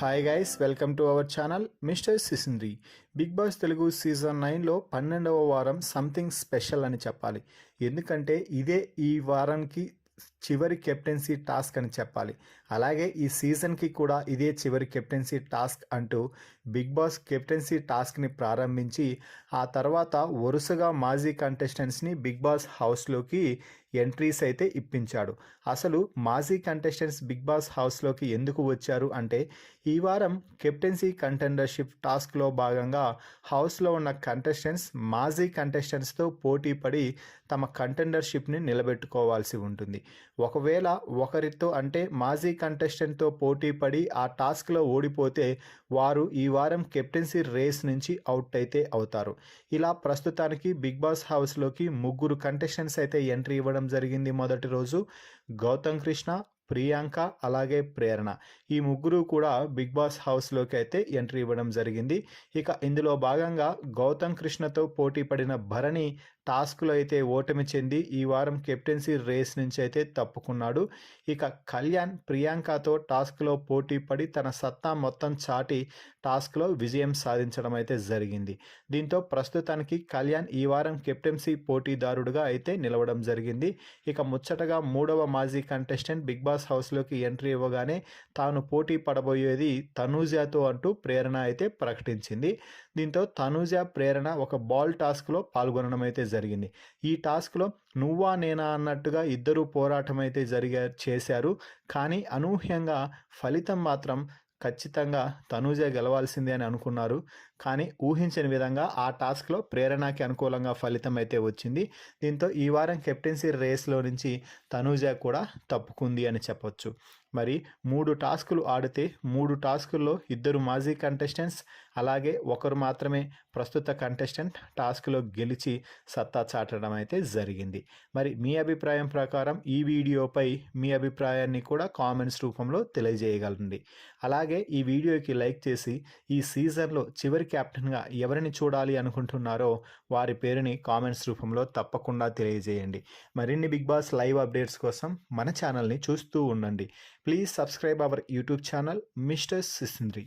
Hi guys, welcome to our channel mister Sisindri. Big Boss Telugu season 9లో 12వ వారం something special అని చెప్పాలి. ఎందుకంటే ఇదే ఈ వారానికి చివరి కెప్టెన్సీ టాస్క్ అని చెప్పాలి. అలాగే ఈ సీజన్కి కూడా ఇదే చివరి కెప్టెన్సీ టాస్క్ అంటూ బిగ్ బాస్ కెప్టెన్సీ టాస్క్ని ప్రారంభించి ఆ తర్వాత వరుసగా మాజీ కంటెస్టెంట్స్ని బిగ్ బాస్ హౌస్లోకి ఎంట్రీస్ అయితే ఇప్పించాడు. అసలు మాజీ కంటెస్టెంట్స్ బిగ్ బాస్ హౌస్లోకి ఎందుకు వచ్చారు అంటే, ఈ వారం కెప్టెన్సీ కంటెండర్షిప్ టాస్క్లో భాగంగా హౌస్లో ఉన్న కంటెస్టెంట్స్ మాజీ కంటెస్టెంట్స్తో పోటీ పడి తమ కంటెండర్షిప్ని నిలబెట్టుకోవాల్సి ఉంటుంది. ఒకవేళ ఒకరితో అంటే మాజీ కంటెస్టెంట్తో పోటీ పడి ఆ టాస్క్లో ఓడిపోతే వారు ఈ వారం కెప్టెన్సీ రేస్ నుంచి అవుట్ అయితే అవుతారు. ఇలా ప్రస్తుతానికి బిగ్ బాస్ హౌస్లోకి ముగ్గురు కంటెస్టెంట్స్ అయితే ఎంట్రీ ఇవ్వడం జరిగింది. మొదటి రోజు గౌతమ్ కృష్ణ, ప్రియాంక అలాగే ప్రేరణ, ఈ ముగ్గురు కూడా బిగ్ బాస్ హౌస్లోకి అయితే ఎంట్రీ ఇవ్వడం జరిగింది. ఇక ఇందులో భాగంగా గౌతమ్ కృష్ణతో పోటీ పడిన భరణి టాస్క్లో అయితే ఓటమి చెంది ఈ వారం కెప్టెన్సీ రేస్ నుంచి అయితే తప్పుకున్నాడు. ఇక కళ్యాణ్ ప్రియాంకతో టాస్క్లో పోటీ పడి తన సత్తా మొత్తం చాటి టాస్క్లో విజయం సాధించడం అయితే జరిగింది. దీంతో ప్రస్తుతానికి కళ్యాణ్ ఈ వారం కెప్టెన్సీ పోటీదారుడుగా అయితే నిలవడం జరిగింది. ఇక ముచ్చటగా మూడవ మాజీ కంటెస్టెంట్ బిగ్ బాస్ హౌస్లోకి ఎంట్రీ ఇవ్వగానే తాను పోటీ పడబోయేది తనూజాతో అంటూ ప్రేరణ అయితే ప్రకటించింది. దీంతో తనూజ, ప్రేరణ ఒక బాల్ టాస్క్లో పాల్గొనడం అయితే జరిగింది. ఈ టాస్క్లో నువ్వా నేనా అన్నట్టుగా ఇద్దరు పోరాటం అయితే చేశారు. కానీ అనూహ్యంగా ఫలితం మాత్రం ఖచ్చితంగా తనూజ గెలవాల్సిందే అని అనుకున్నారు. కానీ ఊహించని విధంగా ఆ టాస్క్లో ప్రేరణకి అనుకూలంగా ఫలితం అయితే వచ్చింది. దీంతో ఈ వారం కెప్టెన్సీ రేస్లో నుంచి తనూజ కూడా తప్పుకుంది అని చెప్పొచ్చు. మరి 3 టాస్కులు ఆడితే 3 టాస్కుల్లో ఇద్దరు మాజీ కంటెస్టెంట్స్ అలాగే ఒకరు మాత్రమే ప్రస్తుత కంటెస్టెంట్ టాస్క్లో గెలిచి సత్తా చాటడం అయితే జరిగింది. మరి మీ అభిప్రాయం ప్రకారం ఈ వీడియోపై మీ అభిప్రాయాన్ని కూడా కామెంట్స్ రూపంలో తెలియజేయగలండి. అలాగే ఈ వీడియోకి లైక్ చేసి ఈ సీజన్లో చివరి కెప్టెన్గా ఎవరిని చూడాలి అనుకుంటున్నారో వారి పేరుని కామెంట్స్ రూపంలో తప్పకుండా తెలియజేయండి. మరిన్ని బిగ్ బాస్ లైవ్ అప్డేట్స్ కోసం మన ఛానల్ని చూస్తూ ఉండండి. Please subscribe our YouTube channel Mr. Sisindri.